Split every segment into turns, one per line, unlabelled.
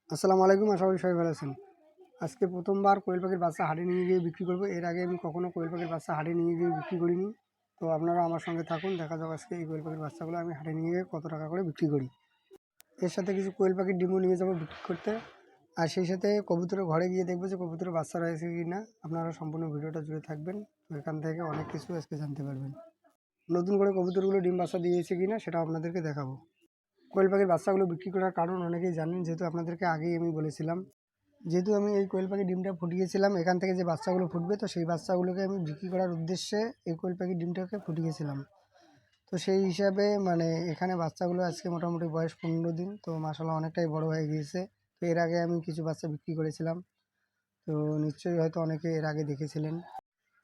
আসসালামু আলাইকুম। আশা করি সবাই ভালো আছেন। আজকে প্রথমবার কোয়েল পাখির বাচ্চা হাটে নিয়ে গিয়ে বিক্রি করব। এর আগে আমি কখনো কোয়েল পাখির বাচ্চা হাটে নিয়ে গিয়ে বিক্রি করিনি। তো আপনারা আমার সঙ্গে থাকুন, দেখা যাক আজকে এই কোয়েল পাখির বাচ্চাগুলো আমি হাটে নিয়ে গিয়ে কত টাকা করে বিক্রি করি। এর সাথে কিছু কোয়েল পাখির ডিমও নিয়ে যাবো বিক্রি করতে। আর সেই সাথে কবুতরের ঘরে গিয়ে দেখবো যে কবুতরের বাচ্চা রয়েছে কি না। আপনারা সম্পূর্ণ ভিডিওটা জুড়ে থাকবেন, তো এখান থেকে অনেক কিছু আজকে জানতে পারবেন। নতুন করে কবুতরগুলো ডিম বাচ্চা দিয়েছে কি না সেটাও আপনাদেরকে দেখাবো। কোয়েল পাখির বাচ্চাগুলো বিক্রি করার কারণ অনেকেই জানেন, যেহেতু আপনাদেরকে আগেই আমি বলেছিলাম। যেহেতু আমি এই কোয়েল পাখির ডিমটা ফুটিয়েছিলাম, এখান থেকে যে বাচ্চাগুলো ফুটবে, তো সেই বাচ্চাগুলোকে আমি বিক্রি করার উদ্দেশ্যে এই কোয়েল পাখির ডিমটাকে ফুটিয়েছিলাম। তো সেই হিসাবে এখানে বাচ্চাগুলো আজকে মোটামুটি বয়স 15 দিন, তো মাসাল্লাহ অনেকটাই বড় হয়ে গিয়েছে। তো এর আগে আমি কিছু বাচ্চা বিক্রি করেছিলাম, তো নিশ্চয়ই হয়তো অনেকে এর আগে দেখেছিলেন।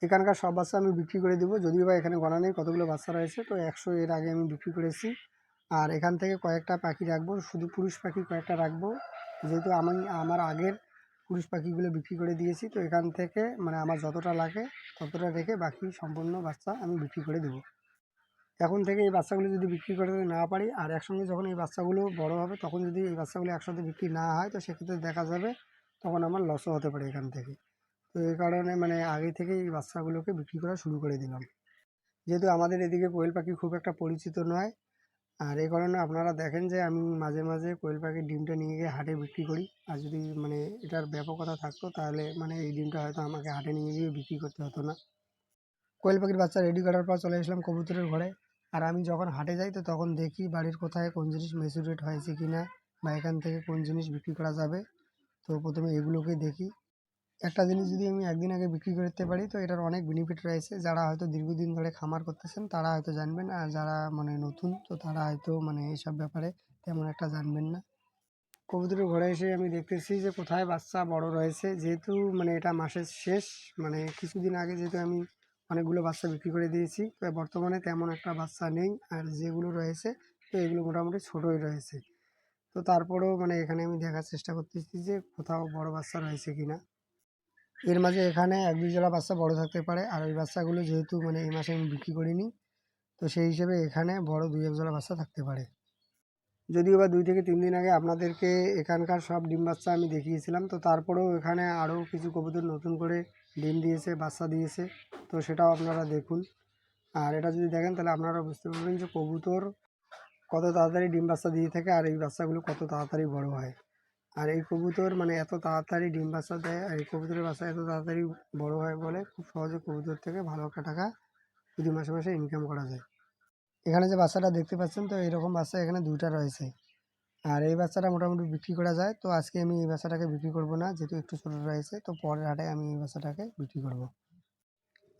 এখানকার সব বাচ্চা আমি বিক্রি করে দেবো, যদিও বা এখানে গণনা নেই কতগুলো বাচ্চা রয়েছে। তো 100 এর আগে আমি বিক্রি করেছি। আর এখান থেকে কয়েকটা পাখি রাখবো, শুধু পুরুষ পাখি কয়েকটা রাখবো, যেহেতু আমি আমার আগের পুরুষ পাখিগুলো বিক্রি করে দিয়েছি। তো এখান থেকে আমার যতটা লাগে ততটা রেখে বাকি সম্পূর্ণ বাচ্চা আমি বিক্রি করে দেবো। এখন থেকে এই বাচ্চাগুলো যদি বিক্রি করতে না পারি, আর একসঙ্গে যখন এই বাচ্চাগুলো বড় হবে, তখন যদি এই বাচ্চাগুলো একসাথে বিক্রি না হয়, তো সেক্ষেত্রে দেখা যাবে তখন আমার লসও হতে পারে এখান থেকে। তো এই কারণে আগে থেকেই এই বাচ্চাগুলোকে বিক্রি করা শুরু করে দিলাম। যেহেতু আমাদের এদিকে কোয়েল পাখি খুব একটা পরিচিত নয়, আর এই কারণে আপনারা দেখেন যে আমি মাঝে মাঝে কোয়েল পাখির ডিমটা নিয়ে গিয়ে হাটে বিক্রি করি। আর যদি এটার ব্যাপকতা থাকতো, তাহলে এই ডিমটা হয়তো আমাকে হাটে নিয়ে গিয়ে বিক্রি করতে হতো না। কোয়েল পাখির বাচ্চা রেডি করার পর চলে আসলাম কবুতরের ঘরে। আর আমি যখন হাটে যাই, তো তখন দেখি বাড়ির কোথায় কোন জিনিস ম্যাচুরেট হয়েছে কি না, বা এখান থেকে কোন জিনিস বিক্রি করা যাবে। তো প্রথমে এগুলোকে দেখি। একটা জিনিস যদি আমি একদিন আগে বিক্রি করতে পারি, তো এটার অনেক বেনিফিট রয়েছে। যারা হয়তো দীর্ঘদিন ধরে খামার করতেছেন তারা হয়তো জানবেন, আর যারা নতুন, তো তারা হয়তো এইসব ব্যাপারে তেমন একটা জানবেন না। কবুতরের ঘরে এসে আমি দেখতেছি যে কোথায় বাচ্চা বড় রয়েছে। যেহেতু এটা মাসের শেষ, কিছুদিন আগে যেহেতু আমি অনেকগুলো বাচ্চা বিক্রি করে দিয়েছি, তো বর্তমানে তেমন একটা বাচ্চা নেই। আর যেগুলো রয়েছে, তো এগুলো মোটামুটি ছোটোই রয়েছে। তো তারপরেও এখানে আমি দেখার চেষ্টা করতেছি যে কোথাও বড় বাচ্চা রয়েছে কিনা। এর মাঝে এখানে 1-2 জোড়া বাচ্চা বড় থাকতে পারে, আর ওই বাচ্চাগুলো যেহেতু এই মাসে আমি বিক্রি করিনি, তো সেই হিসেবে এখানে বড় 2-1 জোড়া বাচ্চা থাকতে পারে। যদিও বা 2 থেকে 3 দিন আগে আপনাদেরকে এখানকার সব ডিম বাচ্চা আমি দেখিয়েছিলাম, তো তারপরেও এখানে আরও কিছু কবুতর নতুন করে ডিম দিয়েছে, বাচ্চা দিয়েছে। তো সেটাও আপনারা দেখুন। আর এটা যদি দেখেন, তাহলে আপনারা বুঝতে পারবেন যে কবুতর কত তাড়াতাড়ি ডিম বাচ্চা দিয়ে থাকে, আর এই বাচ্চাগুলো কত তাড়াতাড়ি বড় হয়। আর এই কবুতর এত তাড়াতাড়ি ডিম বাচ্চা দেয়, আর এই কবুতরের বাচ্চা এত তাড়াতাড়ি বড় হয় বলে খুব সহজে কবুতর থেকে ভালো একটা টাকা প্রতি মাসে মাসে ইনকাম করা যায়। এখানে যে বাচ্চাটা দেখতে পাচ্ছেন, তো এরকম বাচ্চা এখানে 2টা রয়েছে। আর এই বাচ্চাটা মোটামুটি বিক্রি করা যায়। তো আজকে আমি এই বাচ্চাটাকে বিক্রি করব না, যেহেতু একটু ছোটো রয়েছে। তো পরের হাটে আমি এই বাচ্চাটাকে বিক্রি করব।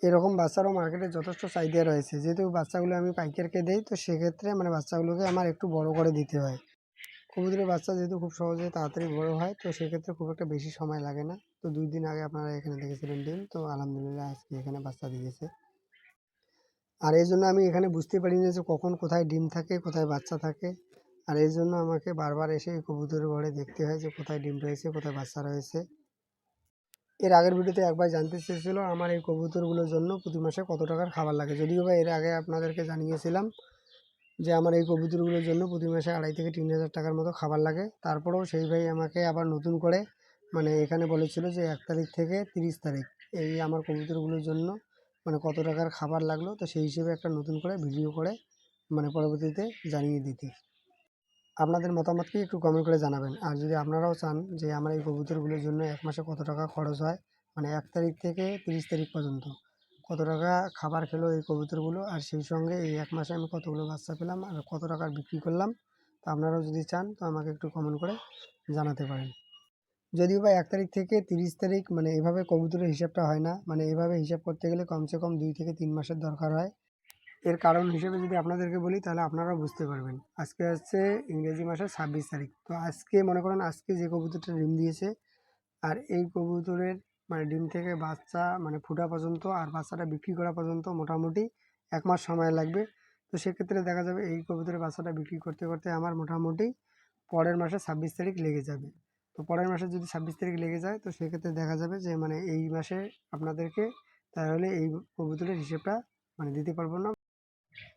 এরকম বাচ্চারও মার্কেটে যথেষ্ট চাহিদা রয়েছে। যেহেতু বাচ্চাগুলো আমি পাইকারকে দেই, তো সেক্ষেত্রে বাচ্চাগুলোকে আমার একটু বড় করে দিতে হয়। কবুতরের বাচ্চা যেহেতু খুব সহজে তাড়াতাড়ি বড় হয়, তো সেক্ষেত্রে খুব একটা বেশি সময় লাগে না। তো 2 দিন আগে আপনারা এখানে দেখেছিলেন ডিম, তো আলহামদুলিল্লাহ আজকে এখানে বাচ্চা দিয়েছে। আর এই জন্য আমি এখানে বুঝতে পারি না যে কখন কোথায় ডিম থাকে, কোথায় বাচ্চা থাকে। আর এই জন্য আমাকে বারবার এসে এই কবুতরের ঘরে দেখতে হয় যে কোথায় ডিম রয়েছে, কোথায় বাচ্চা রয়েছে। এর আগের ভিডিওতে একবার জানতে চেয়েছিল আমার এই কবুতরগুলোর জন্য প্রতি মাসে কত টাকার খাবার লাগে। যদিও বা এর আগে আপনাদেরকে জানিয়েছিলাম যে আমার এই কবুতরগুলোর জন্য প্রতি মাসে 2.5 থেকে 3,000 টাকার মতো খাবার লাগে। তারপরেও সেই ভাই আমাকে আবার নতুন করে এখানে বলেছিল যে 1 তারিখ থেকে 30 তারিখ এই আমার কবুতরগুলোর জন্য কত টাকার খাবার লাগলো। তো সেই হিসেবে একটা নতুন করে ভিডিও করে পরবর্তীতে জানিয়ে দিতে। আপনাদের মতামতকে একটু কমেন্ট করে জানাবেন। আর যদি আপনারাও চান যে আমার এই কবুতরগুলোর জন্য 1 মাসে কত টাকা খরচ হয়, 1 তারিখ থেকে 30 তারিখ পর্যন্ত কত টাকা খাবার খেলো এই কবুতরগুলো, আর সেই সঙ্গে এই 1 মাসে আমি কতগুলো বাচ্চা পেলাম আর কত টাকার বিক্রি করলাম, তো আপনারাও যদি চান তো আমাকে একটু কমেন্ট করে জানাতে পারেন। যদিও বা 1 তারিখ থেকে 30 তারিখ এভাবে কবুতরের হিসাবটা হয় না। এভাবে হিসাব করতে গেলে কমসে কম 2 থেকে 3 মাসের দরকার হয়। এর কারণ হিসেবে যদি আপনাদেরকে বলি, তাহলে আপনারাও বুঝতে পারবেন। আজকে হচ্ছে ইংরেজি মাসের 26 তারিখ। তো আজকে মনে করেন আজকে যে কবুতরটা ডিম দিয়েছে, আর এই কবুতরের ডিম থেকে বাচ্চা ফোটা পর্যন্ত আর বাচ্চাটা বিক্রি করা পর্যন্ত মোটামুটি 1 মাস সময় লাগবে। তো সেক্ষেত্রে দেখা যাবে এই কবুতরের বাচ্চাটা বিক্রি করতে করতে আমার মোটামুটি পরের মাসে 26 তারিখ লেগে যাবে। তো পরের মাসে যদি 26 তারিখ লেগে যায়, তো সেক্ষেত্রে দেখা যাবে যে এই মাসে আপনাদেরকে তাহলে এই কবুতরের হিসেবটা দিতে পারবো না।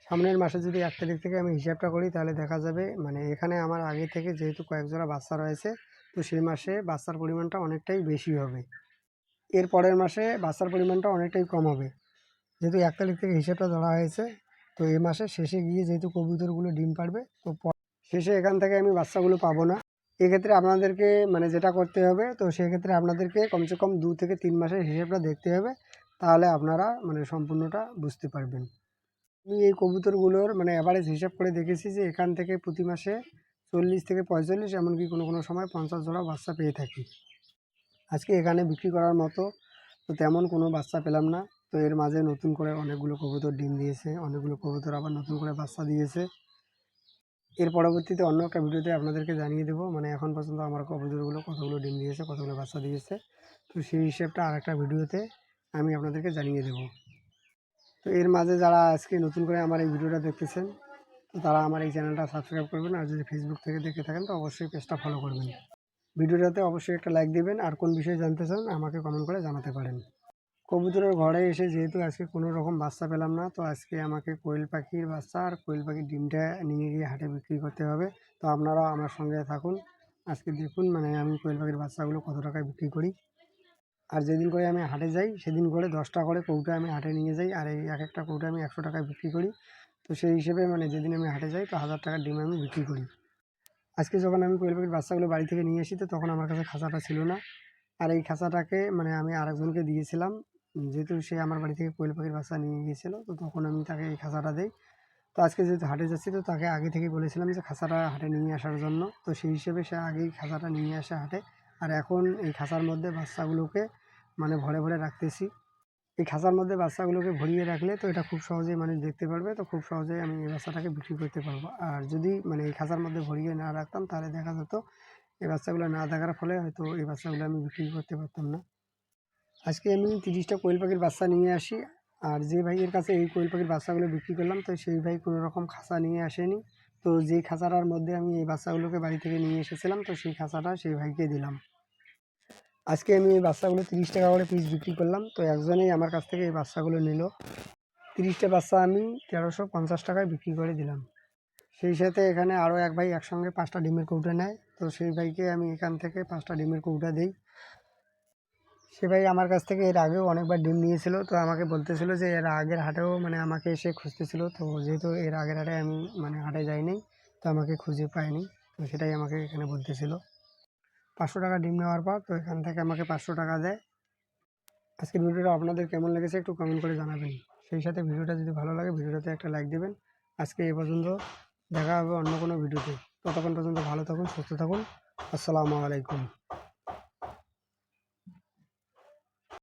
সামনের মাসে যদি 1 তারিখ থেকে আমি হিসাবটা করি, তাহলে দেখা যাবে এখানে আমার আগে থেকে যেহেতু কয়েক জোড়া বাচ্চা রয়েছে, তো সেই মাসে বাচ্চার পরিমাণটা অনেকটাই বেশি হবে। এর পরের মাসে বাচ্চার পরিমাণটা অনেকটাই কম হবে। যেহেতু 1 তারিখ থেকে হিসেবটা ধরা হয়েছে, তো এই মাসের শেষে গিয়ে যেহেতু কবুতরগুলো ডিম পাড়বে, তো শেষে এখান থেকে আমি বাচ্চাগুলো পাবো না। এক্ষেত্রে আপনাদেরকে মানে যেটা করতে হবে, তো সেক্ষেত্রে আপনাদেরকে কমসে কম 2 থেকে 3 মাসের হিসেবটা দেখতে হবে, তাহলে আপনারা মানে সম্পূর্ণটা বুঝতে পারবেন। আমি এই কবুতরগুলোর মানে অ্যাভারেজ হিসাব করে দেখেছি যে এখান থেকে প্রতি মাসে 40 থেকে 45 এমনকি কোনো সময় 50 জোড়া বাচ্চা পেয়ে থাকি। আজকে এখানে বিক্রি করার মতো তো তেমন কোনো বাচ্চা পেলাম না। তো এর মাঝে নতুন করে অনেকগুলো কবুতর ডিম দিয়েছে, অনেকগুলো কবুতর আবার নতুন করে বাচ্চা দিয়েছে। এর পরবর্তীতে অন্য একটা ভিডিওতে আপনাদেরকে জানিয়ে দেবো মানে এখন পর্যন্ত আমার কবুতরগুলো কতগুলো ডিম দিয়েছে, কতগুলো বাচ্চা দিয়েছে। তো সেই হিসেবটা আরেকটা ভিডিওতে আমি আপনাদেরকে জানিয়ে দেবো। তো এর মাঝে যারা আজকে নতুন করে আমার এই ভিডিওটা দেখতেছেন, তো তারা আমার এই চ্যানেলটা সাবস্ক্রাইব করবেন, আর যদি ফেসবুক থেকে দেখে থাকেন তো অবশ্যই পেজটা ফলো করবেন। ভিডিওটাতে অবশ্যই একটা লাইক দেবেন, আর কোন বিষয়ে জানতে চান আমাকে কমেন্ট করে জানাতে পারেন। কবুতরের ঘরে এসে যেহেতু আজকে কোনো রকম বাচ্চা পেলাম না, তো আজকে আমাকে কোয়েল পাখির বাচ্চা আর কোয়েল পাখির ডিমটা নিয়ে গিয়ে হাটে বিক্রি করতে হবে। তো আপনারাও আমার সঙ্গে থাকুন, আজকে দেখুন মানে আমি কোয়েল পাখির বাচ্চাগুলো কত টাকায় বিক্রি করি। আর যেদিন করে আমি হাটে যাই সেদিন করে 10টা করে কৌটা আমি হাটে নিয়ে যাই, আর এই এক একটা কৌটা আমি 100 টাকায় বিক্রি করি। তো সেই হিসেবে মানে যেদিন আমি হাটে যাই তো 1000 টাকার ডিম আমি বিক্রি করি। আজকে যখন আমি কোয়েল পাখির বাচ্চাগুলো বাড়ি থেকে নিয়ে আসি, তো তখন আমার কাছে খাঁচাটা ছিল না, আর এই খাঁচাটাকে মানে আমি আরেকজনকে দিয়েছিলাম। যেহেতু সে আমার বাড়ি থেকে কোয়েল পাখির বাচ্চা নিয়ে গিয়েছিলো, তো তখন আমি তাকে এই খাঁচাটা দেই। তো আজকে যেহেতু হাটে যাচ্ছি, তো তাকে আগে থেকেই বলেছিলাম যে খাঁচাটা হাটে নিয়ে আসার জন্য। তো সেই হিসেবে সে আগেই খাঁচাটা নিয়ে আসে হাটে। আর এখন এই খাঁচার মধ্যে বাচ্চাগুলোকে মানে ভরে ভরে রাখতেছি। এই খাঁচার মধ্যে বাচ্চাগুলোকে ভরিয়ে রাখলে তো এটা খুব সহজেই মানুষ দেখতে পারবে, তো খুব সহজেই আমি এই বাচ্চাটাকে বিক্রি করতে পারবো। আর যদি মানে এই খাঁচার মধ্যে ভরিয়ে না রাখতাম তাহলে দেখা যেত এই বাচ্চাগুলো না থাকার ফলে হয়তো এই বাচ্চাগুলো আমি বিক্রি করতে পারতাম না। আজকে আমি 30টা কোয়েল পাখির বাচ্চা নিয়ে আসি, আর যে ভাইয়ের কাছে এই কোয়েল পাখির বাচ্চাগুলো বিক্রি করলাম, তো সেই ভাই কোনো রকম খাঁচা নিয়ে আসেনি। তো যেই খাঁচাটার মধ্যে আমি এই বাচ্চাগুলোকে বাড়ি থেকে নিয়ে এসেছিলাম, তো সেই খাঁচাটা সেই ভাইকে দিলাম। আজকে আমি এই বাচ্চাগুলো 30 টাকা করে পিস বিক্রি করলাম। তো একজনেই আমার কাছ থেকে এই বাচ্চাগুলো নিল। 30টা বাচ্চা আমি 1350 টাকায় বিক্রি করে দিলাম। সেই সাথে এখানে আরও এক ভাই একসঙ্গে 5টা ডিমের কৌটা নেয়, তো সেই ভাইকে আমি এখান থেকে 5টা ডিমের কৌটা দিই। সে ভাই আমার কাছ থেকে এর আগেও অনেকবার ডিম নিয়েছিল, তো আমাকে বলতেছিল যে এর আগের হাটেও মানে আমাকে এসে খুঁজতেছিল। তো যেহেতু এর আগের হাটে আমি মানে হাটে যাইনি, তো আমাকে খুঁজে পায়নি, তো সেটাই আমাকে এখানে বলতেছিল। 500 টাকা ডিম নেওয়ার পর তো এখান থেকে আমাকে 500 টাকা দেয়। আজকের ভিডিওটা আপনাদের কেমন লেগেছে একটু কমেন্ট করে জানাবেন। সেই সাথে ভিডিওটা যদি ভালো লাগে ভিডিওটাতে একটা লাইক দেবেন। আজকে এ পর্যন্ত, দেখা হবে অন্য কোনো ভিডিওতে। ততক্ষণ পর্যন্ত ভালো থাকুন, সুস্থ থাকুন। আসসালামু আলাইকুম।